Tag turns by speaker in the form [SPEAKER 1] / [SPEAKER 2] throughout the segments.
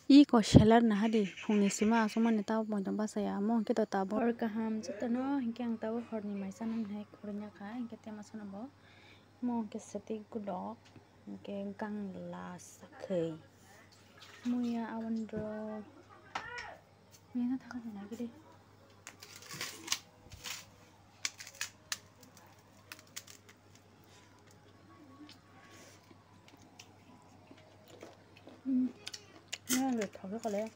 [SPEAKER 1] Iko shelar na hadi phungni sima asomani tabo pointom basaya amo hingke to tabo hor kaham jetono hingke ang tabo horni maisa nangnai khornya kha hingke tema sanabo mo hingke sati kudok hingke gang la sakhei muya awandro muya thakal na gidi Nó được thổi có lẽ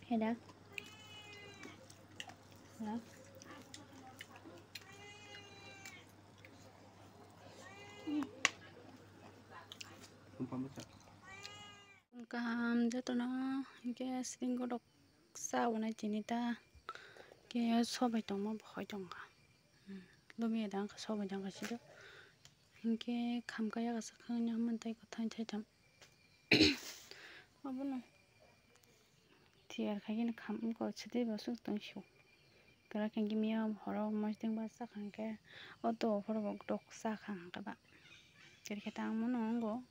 [SPEAKER 1] hay đó đó cam cho tụi nó cái sinh có độc sao này chỉ ta cái so bài tổng mà khỏi tổng cả lúc bây giờ so bài tổng cả chứ cái khăm cái cái sắc hơn nhau mình thấy có thay thay chậm mà bữa nào thì cái này khăm có chỉ để bảo sức tăng chiều cái cái miếng họ mới tiếng ba sắc hàng cái ô tô họ bảo độc sắc hàng các bạn cái tăng muốn nó có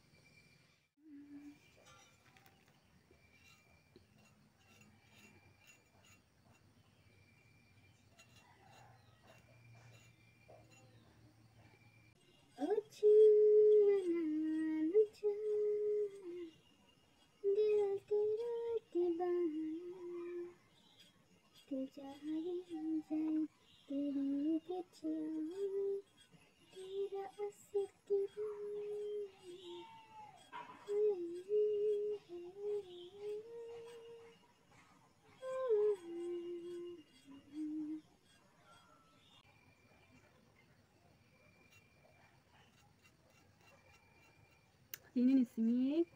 [SPEAKER 1] ini sini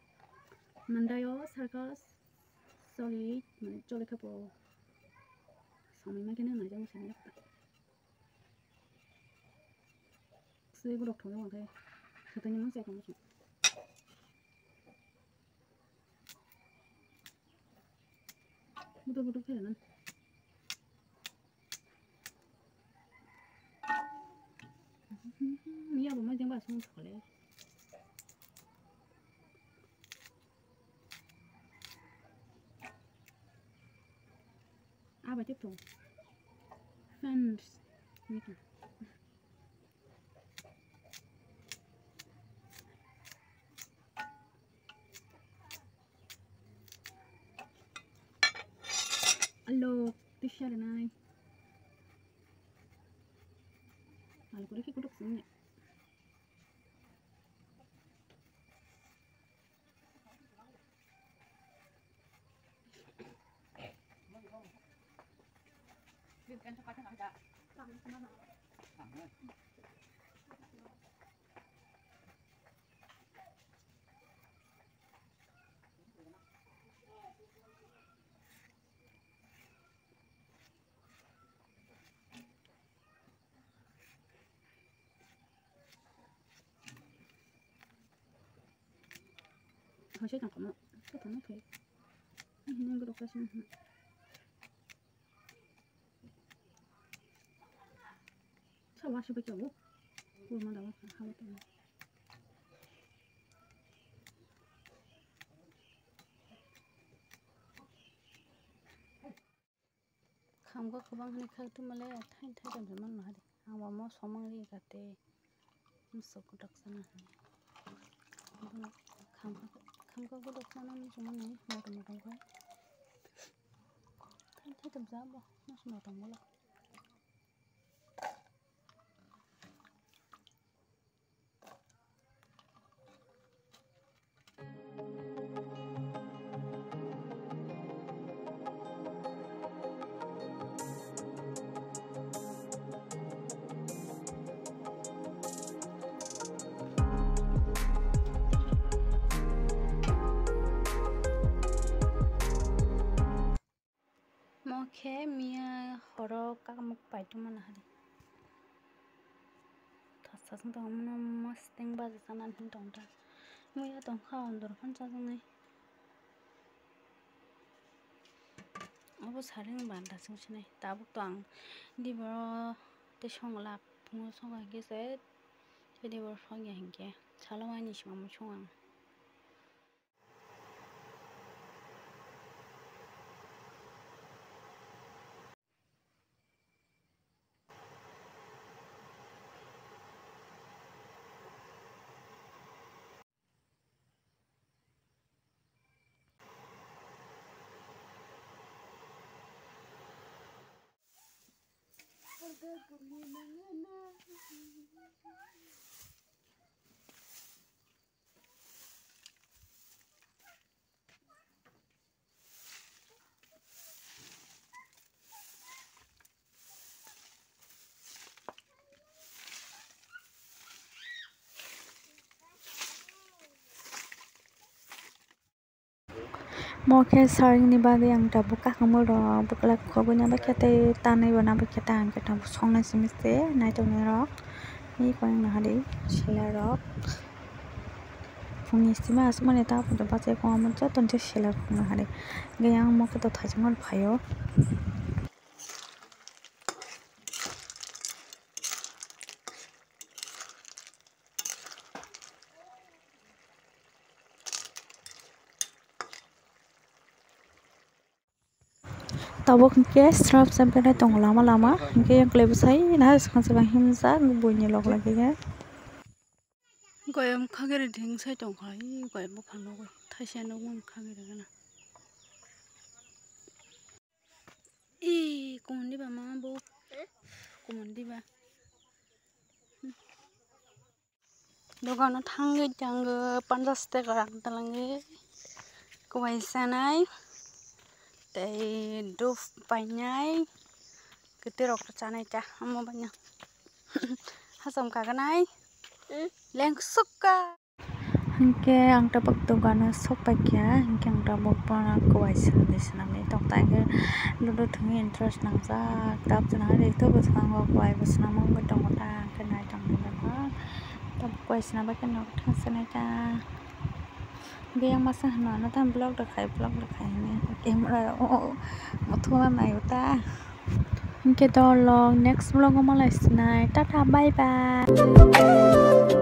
[SPEAKER 1] mandayo sarkas solid jolly couple sampai makin enak aja misalnya sih gue dokter doang kayak katanya masih kamu sih betul-betul keren iya aku mah jangan bahas sekali apa tiếp tục fans gitu halo Tisha dan Nai halo kuda kuduk sini kan cepatnya nggak ada harusnya kamu ketemu kayak ini yang gue kasih sawa sih betul gue mau dapat hal itu kamu kok bang nih kalau tuh malah thay thay dan zaman lah deh awal mau somang li kate masuk ke sana kamu kok ke sana nih cuma nih mau temu kan thay thay tầm giá bao nó semua temu lah Oke, Mia horo kamu pai tu mana hari? Thasa sung tong mana mas teng ba sanan hin tong ta. Muya tong kha ondor phan cha jang nai. Abo saring ban da sung chinai. Tabuk tong di boro te song lap pungo song ga ge se. Te di boro song ya hin ke. Chala wa ni shima mu chung ang.
[SPEAKER 2] Mau ke saring ni bagai yang dah buka kamu ro buka lak kau punya bagai te tanai bana bagai tan ke tam song na simiste nai to ne ro ni ko yang hari sila ro phungni sima asma ne ta pu ba che ko am cha ton che sila ko na hari ge yang mo ke to thajang phayo tabok ke strap sampai na tong lama ke yang kleb sai na sang himsa bunyi lok lagi ya
[SPEAKER 1] goyam khagere ding sai tong khai goyam bo phano go thaise no mun khagere na kumondi ba ma bo kumondi ba dogano thangi jang 50 টাকা rang talange kuai sanai tei duf painai kete rok chanai cha amo banya hasam kaganai leng sukka
[SPEAKER 2] hingke ang ta bak dogano sok pakya hingke ang ta bak pana kuai sana me tok tai ke ludo thungi interest nang za tap jana re to bus kang ko kuai bus na mo tong ta ke nai tong na ha tap kuai sana ba ke no tha sana ta ge yang masa hna na tam blog dekhai ne camera o thua mai ta hingke to long next vlog ma lai snai tata bye bye